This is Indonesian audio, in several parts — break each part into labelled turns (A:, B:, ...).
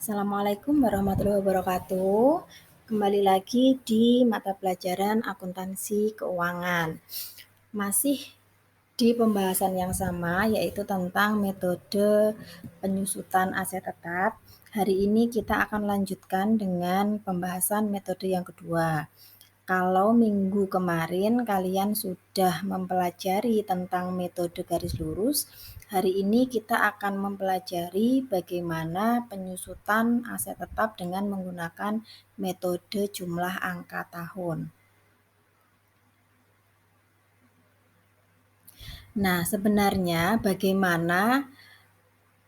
A: Assalamualaikum warahmatullahi wabarakatuh. Kembali lagi di mata pelajaran akuntansi keuangan. Masih di pembahasan yang sama, yaitu tentang metode penyusutan aset tetap. Hari ini kita akan lanjutkan dengan pembahasan metode yang kedua. Kalau minggu kemarin kalian sudah mempelajari tentang metode garis lurus, hari ini kita akan mempelajari bagaimana penyusutan aset tetap dengan menggunakan metode jumlah angka tahun. Nah, sebenarnya bagaimana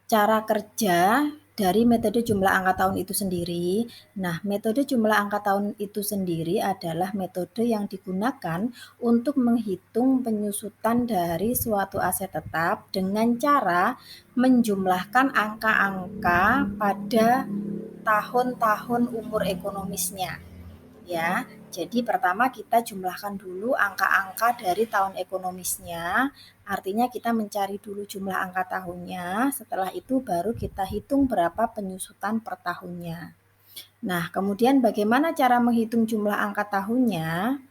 A: cara kerja dari metode jumlah angka tahun itu sendiri. Nah, metode jumlah angka tahun itu sendiri adalah metode yang digunakan untuk menghitung penyusutan dari suatu aset tetap dengan cara menjumlahkan angka-angka pada tahun-tahun umur ekonomisnya. Ya, jadi pertama kita jumlahkan dulu angka-angka dari tahun ekonomisnya, artinya kita mencari dulu jumlah angka tahunnya, setelah itu baru kita hitung berapa penyusutan per tahunnya. Nah, kemudian bagaimana cara menghitung jumlah angka tahunnya?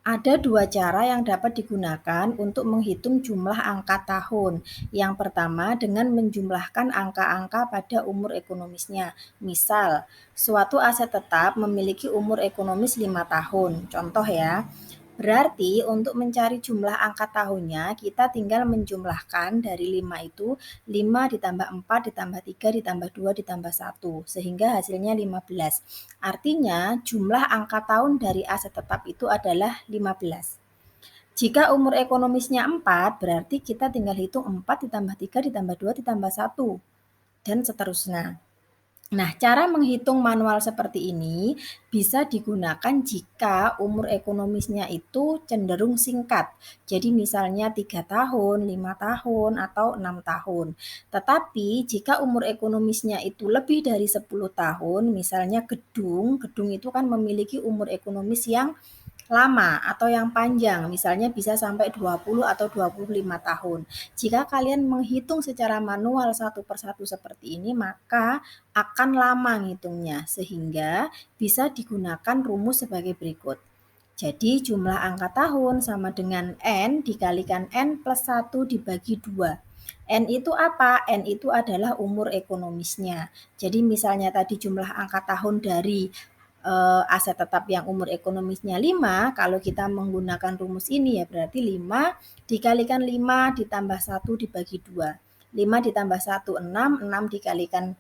A: Ada dua cara yang dapat digunakan untuk menghitung jumlah angka tahun. Yang pertama dengan menjumlahkan angka-angka pada umur ekonomisnya. Misal, suatu aset tetap memiliki umur ekonomis 5 tahun. Contoh ya. Berarti untuk mencari jumlah angka tahunnya, kita tinggal menjumlahkan dari 5 itu 5 ditambah 4 ditambah 3 ditambah 2 ditambah 1, sehingga hasilnya 15. Artinya jumlah angka tahun dari aset tetap itu adalah 15. Jika umur ekonomisnya 4, berarti kita tinggal hitung 4 ditambah 3 ditambah 2 ditambah 1, dan seterusnya. Nah, cara menghitung manual seperti ini bisa digunakan jika umur ekonomisnya itu cenderung singkat. Jadi misalnya 3 tahun, 5 tahun, atau 6 tahun. Tetapi jika umur ekonomisnya itu lebih dari 10 tahun, misalnya gedung itu kan memiliki umur ekonomis yang lama atau yang panjang, misalnya bisa sampai 20 atau 25 tahun. Jika kalian menghitung secara manual satu persatu seperti ini, maka akan lama ngitungnya, sehingga bisa digunakan rumus sebagai berikut. Jadi jumlah angka tahun sama dengan N dikalikan N plus 1 dibagi 2. N itu apa? N itu adalah umur ekonomisnya. Jadi misalnya tadi jumlah angka tahun dari aset tetap yang umur ekonomisnya 5, kalau kita menggunakan rumus ini ya berarti 5 dikalikan 5 ditambah 1 dibagi 2. 5 ditambah 1 6, 6 dikalikan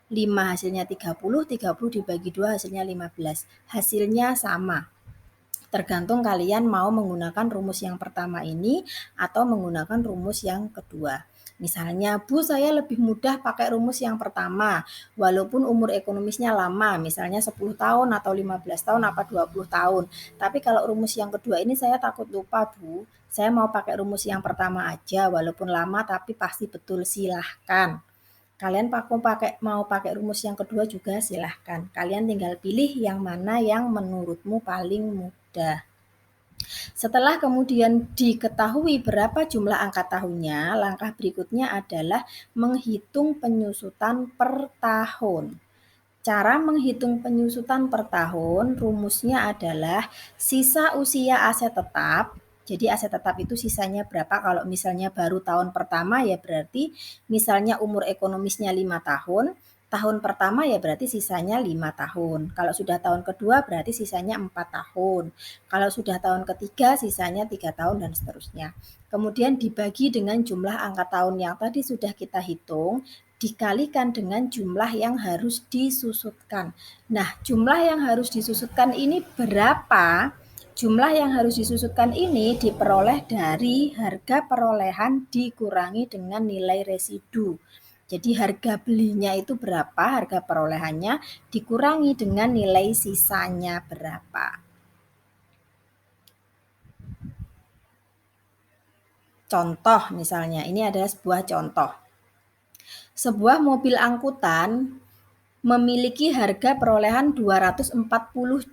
A: 5 hasilnya 30, 30 dibagi 2 hasilnya 15. Hasilnya sama. Tergantung kalian mau menggunakan rumus yang pertama ini atau menggunakan rumus yang kedua. Misalnya, Bu, saya lebih mudah pakai rumus yang pertama, walaupun umur ekonomisnya lama, misalnya 10 tahun atau 15 tahun apa 20 tahun. Tapi kalau rumus yang kedua ini saya takut lupa, Bu. Saya mau pakai rumus yang pertama aja, walaupun lama tapi pasti betul, silahkan. Kalian mau pakai rumus yang kedua juga silahkan. Kalian tinggal pilih yang mana yang menurutmu paling mudah. Setelah kemudian diketahui berapa jumlah angka tahunnya, langkah berikutnya adalah menghitung penyusutan per tahun. Cara menghitung penyusutan per tahun, rumusnya adalah sisa usia aset tetap. Jadi aset tetap itu sisanya berapa? Kalau misalnya baru tahun pertama ya berarti misalnya umur ekonomisnya 5 tahun, tahun pertama ya berarti sisanya 5 tahun. Kalau sudah tahun kedua berarti sisanya 4 tahun. Kalau sudah tahun ketiga sisanya 3 tahun dan seterusnya. Kemudian dibagi dengan jumlah angka tahun yang tadi sudah kita hitung, dikalikan dengan jumlah yang harus disusutkan. Nah, jumlah yang harus disusutkan ini berapa? Jumlah yang harus disusutkan ini diperoleh dari harga perolehan dikurangi dengan nilai residu. Jadi harga belinya itu berapa, harga perolehannya dikurangi dengan nilai sisanya berapa. Contoh misalnya, ini adalah sebuah contoh. Sebuah mobil angkutan memiliki harga perolehan 240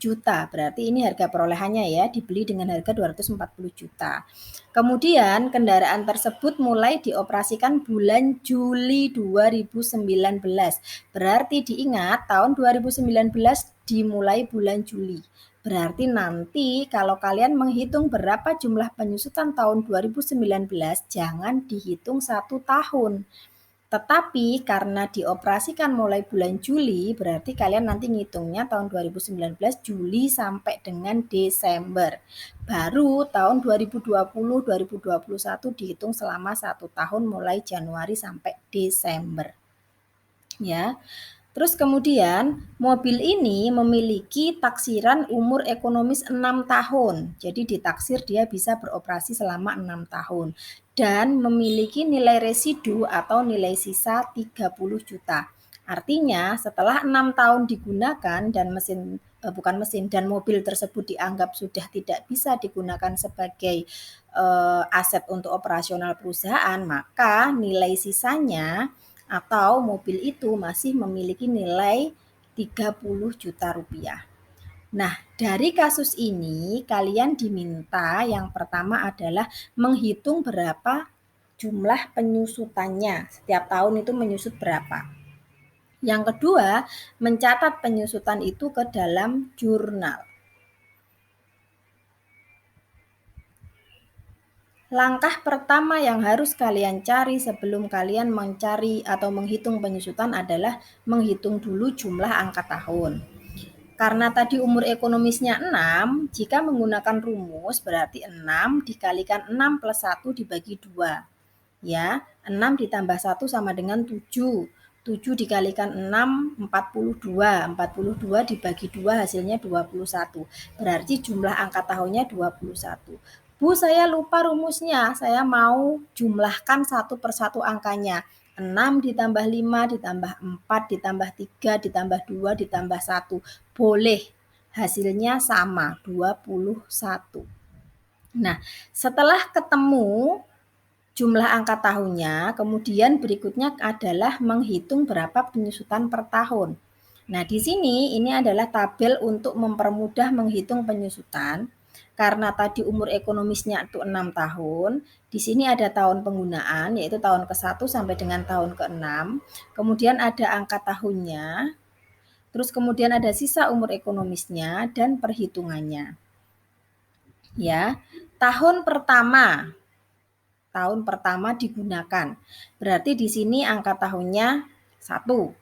A: juta. Berarti ini harga perolehannya ya, dibeli dengan harga 240 juta. Kemudian kendaraan tersebut mulai dioperasikan bulan Juli 2019. Berarti diingat tahun 2019 dimulai bulan Juli. Berarti nanti kalau kalian menghitung berapa jumlah penyusutan tahun 2019, jangan dihitung 1 tahun. Tetapi karena dioperasikan mulai bulan Juli, berarti kalian nanti ngitungnya tahun 2019 Juli sampai dengan Desember. Baru tahun 2020-2021 dihitung selama 1 tahun mulai Januari sampai Desember. Ya. Terus kemudian mobil ini memiliki taksiran umur ekonomis 6 tahun. Jadi ditaksir dia bisa beroperasi selama 6 tahun dan memiliki nilai residu atau nilai sisa 30 juta. Artinya setelah 6 tahun digunakan dan bukan mesin dan mobil tersebut dianggap sudah tidak bisa digunakan sebagai aset untuk operasional perusahaan, maka nilai sisanya atau mobil itu masih memiliki nilai 30 juta rupiah. Nah, dari kasus ini kalian diminta yang pertama adalah menghitung berapa jumlah penyusutannya. Setiap tahun itu menyusut berapa. Yang kedua, mencatat penyusutan itu ke dalam jurnal. Langkah pertama yang harus kalian cari sebelum kalian mencari atau menghitung penyusutan adalah menghitung dulu jumlah angka tahun. Karena tadi umur ekonomisnya 6, jika menggunakan rumus berarti 6 dikalikan 6 plus 1 dibagi 2. Ya, 6 ditambah 1 sama dengan 7. 7 dikalikan 6, 42. 42 dibagi 2 hasilnya 21. Berarti jumlah angka tahunnya 21. Bu, saya lupa rumusnya. Saya mau jumlahkan satu persatu angkanya. 6 ditambah 5 ditambah 4 ditambah 3 ditambah 2 ditambah 1. Boleh. Hasilnya sama, 21. Nah, setelah ketemu jumlah angka tahunnya, kemudian berikutnya adalah menghitung berapa penyusutan per tahun. Nah, di sini ini adalah tabel untuk mempermudah menghitung penyusutan. Karena tadi umur ekonomisnya itu 6 tahun, di sini ada tahun penggunaan, yaitu tahun ke-1 sampai dengan tahun ke-6. Kemudian ada angka tahunnya, terus kemudian ada sisa umur ekonomisnya dan perhitungannya. Ya, tahun pertama digunakan. Berarti di sini angka tahunnya 1.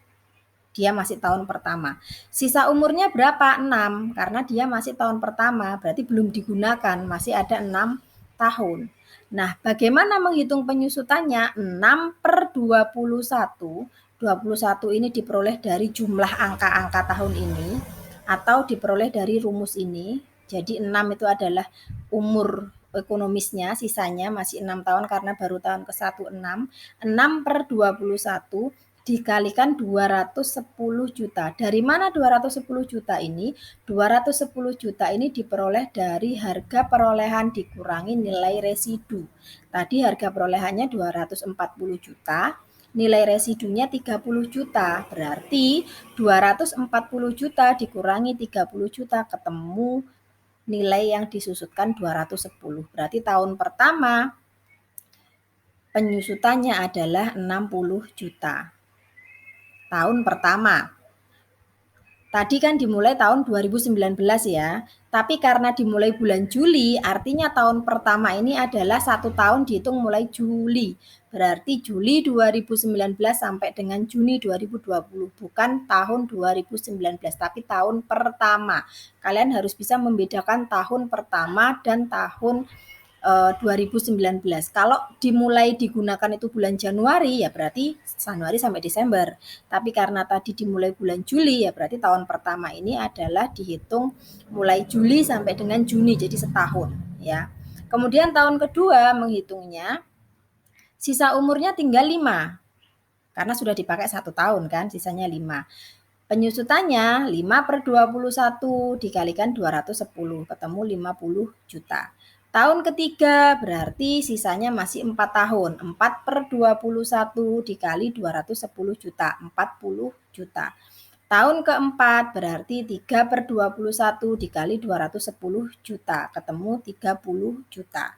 A: Dia masih tahun pertama. Sisa umurnya berapa? 6. Karena dia masih tahun pertama, berarti belum digunakan, masih ada 6 tahun. Nah, bagaimana menghitung penyusutannya? 6 per 21. 21 ini diperoleh dari jumlah angka-angka tahun ini atau diperoleh dari rumus ini. Jadi 6 itu adalah umur ekonomisnya, sisanya masih 6 tahun karena baru tahun ke-1 6. 6 per 21 dikalikan 210 juta. Dari mana 210 juta ini? 210 juta ini diperoleh dari harga perolehan dikurangi nilai residu. Tadi harga perolehannya 240 juta, nilai residunya 30 juta. Berarti 240 juta dikurangi 30 juta ketemu nilai yang disusutkan 210. Berarti tahun pertama penyusutannya adalah 60 juta. Tahun pertama. Tadi kan dimulai tahun 2019 ya, tapi karena dimulai bulan Juli, artinya tahun pertama ini adalah 1 tahun dihitung mulai Juli. Berarti Juli 2019 sampai dengan Juni 2020, bukan tahun 2019, tapi tahun pertama. Kalian harus bisa membedakan tahun pertama dan tahun 2019. Kalau dimulai digunakan itu bulan Januari, ya berarti Januari sampai Desember. Tapi karena tadi dimulai bulan Juli, ya berarti tahun pertama ini adalah dihitung mulai Juli sampai dengan Juni, jadi setahun. Ya. Kemudian tahun kedua menghitungnya, sisa umurnya tinggal 5. Karena sudah dipakai 1 tahun kan, sisanya 5. Penyusutannya 5 per 21 dikalikan 210, ketemu 50 juta. Tahun ketiga berarti sisanya masih 4 tahun. 4 per 21 dikali 210 juta, 40 juta. Tahun keempat berarti 3/21 dikali 210 juta, ketemu 30 juta.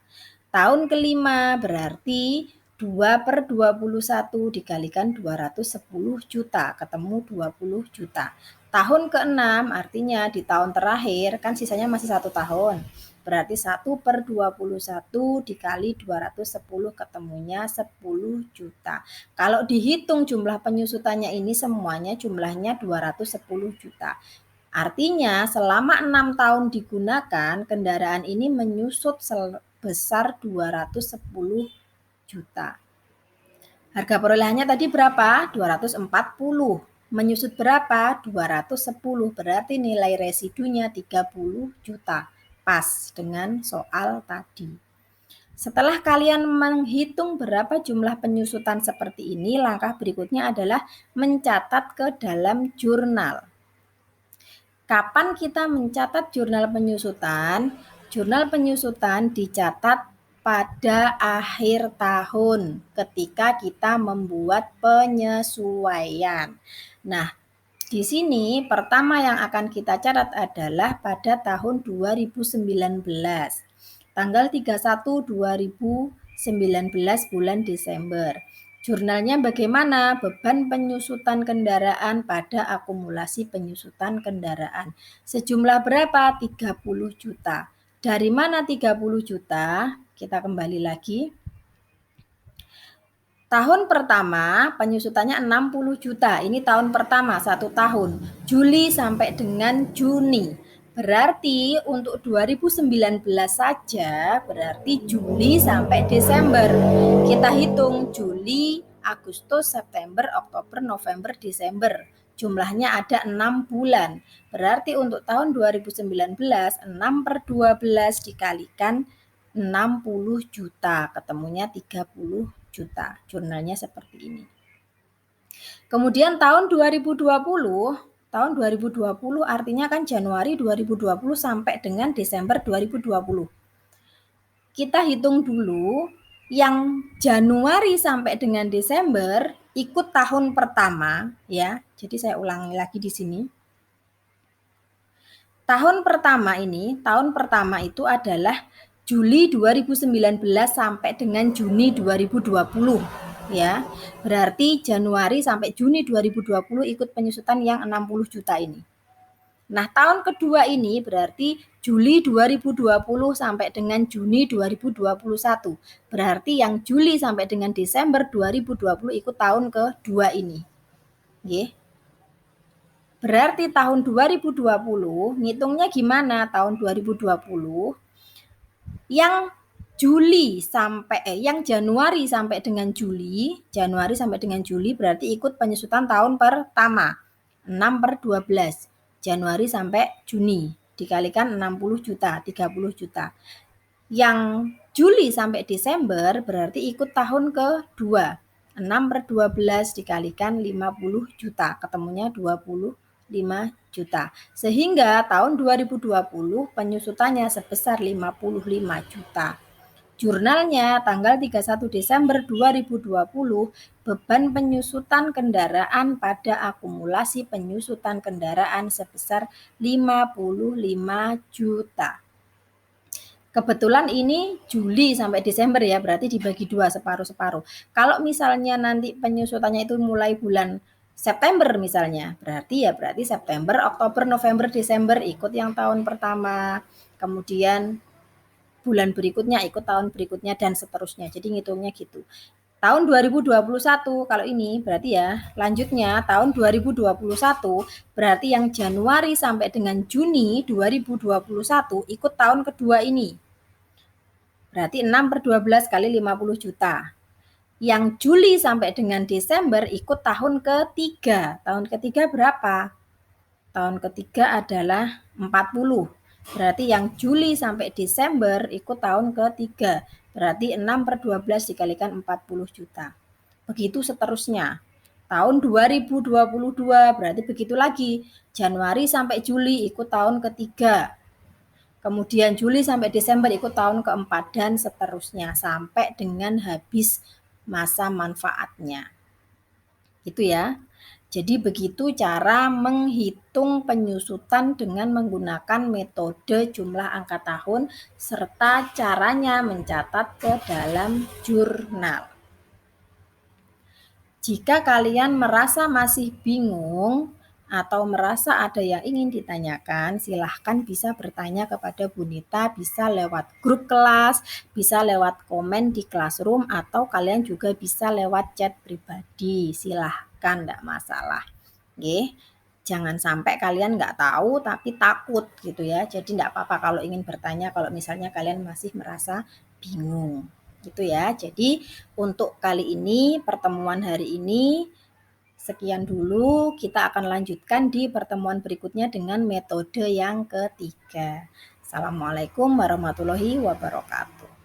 A: Tahun kelima berarti 2/21 dikalikan 210 juta, ketemu 20 juta. Tahun keenam artinya di tahun terakhir, kan sisanya masih 1 tahun. Berarti 1/21 dikali 210 ketemunya 10 juta. Kalau dihitung jumlah penyusutannya ini semuanya jumlahnya 210 juta. Artinya selama 6 tahun digunakan, kendaraan ini menyusut sebesar 210 juta. Harga perolehannya tadi berapa? 240. Menyusut berapa? 210. Berarti nilai residunya 30 juta. Pas dengan soal tadi. Setelah kalian menghitung berapa jumlah penyusutan seperti ini, langkah berikutnya adalah mencatat ke dalam jurnal. Kapan kita mencatat jurnal penyusutan? Jurnal penyusutan dicatat pada akhir tahun ketika kita membuat penyesuaian. Nah, di sini pertama yang akan kita catat adalah pada tahun 2019. Tanggal 31 2019 bulan Desember. Jurnalnya bagaimana? Beban penyusutan kendaraan pada akumulasi penyusutan kendaraan. Sejumlah berapa? 30 juta. Dari mana 30 juta? Kita kembali lagi. Tahun pertama penyusutannya 60 juta. Ini tahun pertama, 1 tahun. Juli sampai dengan Juni. Berarti untuk 2019 saja, berarti Juli sampai Desember. Kita hitung Juli, Agustus, September, Oktober, November, Desember. Jumlahnya ada 6 bulan. Berarti untuk tahun 2019, 6/12 dikalikan 60 juta, ketemunya 30 juta. Jurnalnya seperti ini. Kemudian tahun 2020 artinya kan Januari 2020 sampai dengan Desember 2020. Kita hitung dulu yang Januari sampai dengan Desember ikut tahun pertama ya. Jadi saya ulangi lagi di sini. Tahun pertama itu adalah Juli 2019 sampai dengan Juni 2020 ya. Berarti Januari sampai Juni 2020 ikut penyusutan yang 60 juta ini. Nah, tahun kedua ini berarti Juli 2020 sampai dengan Juni 2021. Berarti yang Juli sampai dengan Desember 2020 ikut tahun kedua ini. Nggih. Berarti tahun 2020, ngitungnya gimana tahun 2020? Yang Januari sampai dengan Juli berarti ikut penyusutan tahun pertama. 6/12. Januari sampai Juni dikalikan 60 juta, 30 juta. Yang Juli sampai Desember berarti ikut tahun kedua. 6/12 dikalikan 50 juta, ketemunya 25 juta. Sehingga tahun 2020 penyusutannya sebesar 55 juta. Jurnalnya tanggal 31 Desember 2020, beban penyusutan kendaraan pada akumulasi penyusutan kendaraan sebesar 55 juta. Kebetulan ini Juli sampai Desember ya, berarti dibagi 2, separuh-separuh. Kalau misalnya nanti penyusutannya itu mulai bulan September misalnya, berarti September, Oktober, November, Desember ikut yang tahun pertama, kemudian bulan berikutnya ikut tahun berikutnya dan seterusnya. Jadi ngitungnya gitu. Tahun 2021 kalau ini berarti ya lanjutnya tahun 2021 berarti yang Januari sampai dengan Juni 2021 ikut tahun kedua ini. Berarti 6/12 kali 50 juta. Yang Juli sampai dengan Desember ikut tahun ketiga. Tahun ketiga berapa? Tahun ketiga adalah 40. Berarti yang Juli sampai Desember ikut tahun ketiga. Berarti 6/12 dikalikan 40 juta. Begitu seterusnya. Tahun 2022 berarti begitu lagi. Januari sampai Juli ikut tahun ketiga. Kemudian Juli sampai Desember ikut tahun keempat dan seterusnya sampai dengan habis masa manfaatnya. Gitu ya. Jadi begitu cara menghitung penyusutan dengan menggunakan metode jumlah angka tahun serta caranya mencatat ke dalam jurnal. Jika kalian merasa masih bingung atau merasa ada yang ingin ditanyakan, silahkan bisa bertanya kepada Bu Nita, bisa lewat grup kelas, bisa lewat komen di Classroom, atau kalian juga bisa lewat chat pribadi. Silahkan, enggak masalah. Oke. Jangan sampai kalian nggak tahu tapi takut gitu ya. Jadi enggak apa-apa kalau ingin bertanya kalau misalnya kalian masih merasa bingung gitu ya. Jadi untuk kali ini, pertemuan hari ini sekian dulu. Kita akan lanjutkan di pertemuan berikutnya dengan metode yang ketiga. Assalamualaikum warahmatullahi wabarakatuh.